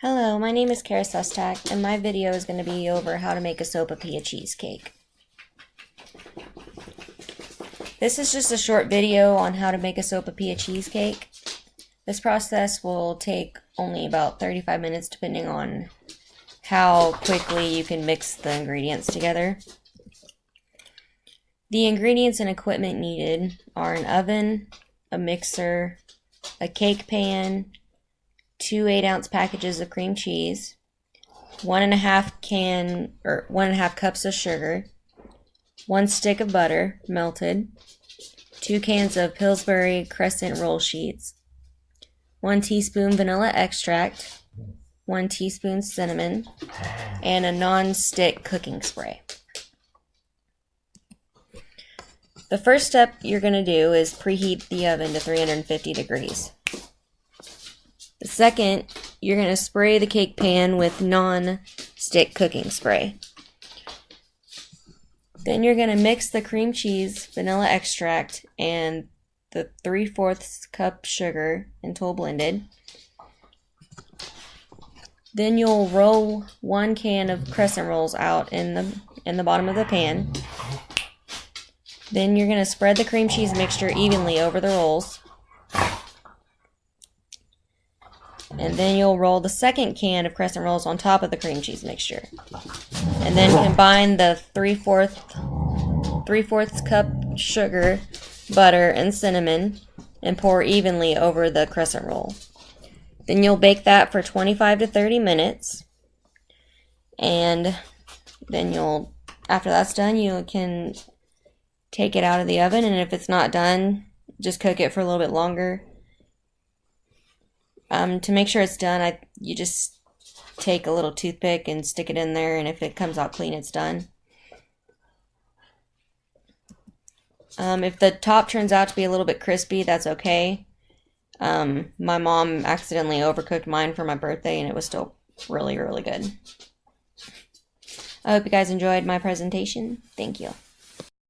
Hello, my name is Kara Sustak, and my video is going to be over how to make a sopapilla cheesecake. This is just a short video on how to make a sopapilla cheesecake. This process will take only about 35 minutes depending on how quickly you can mix the ingredients together. The ingredients and equipment needed are an oven, a mixer, a cake pan, 2 8-ounce packages of cream cheese, 1.5 cups of sugar, 1 stick of butter melted, 2 cans of Pillsbury Crescent roll sheets, 1 teaspoon vanilla extract, 1 teaspoon cinnamon, and a non-stick cooking spray. The first step you're going to do is preheat the oven to 350 degrees. The second, you're going to spray the cake pan with non-stick cooking spray. Then you're going to mix the cream cheese, vanilla extract, and the 3/4 cup sugar until blended. Then you'll roll 1 can of crescent rolls out in the bottom of the pan. Then you're going to spread the cream cheese mixture evenly over the rolls. And then you'll roll the second can of crescent rolls on top of the cream cheese mixture. And then combine the 3/4 cup sugar, butter, and cinnamon and pour evenly over the crescent roll. Then you'll bake that for 25 to 30 minutes. And then after that's done, you can take it out of the oven, and if it's not done, just cook it for a little bit longer. To make sure it's done, you just take a little toothpick and stick it in there, and if it comes out clean, it's done. If the top turns out to be a little bit crispy, that's okay. My mom accidentally overcooked mine for my birthday, and it was still really, really good. I hope you guys enjoyed my presentation. Thank you.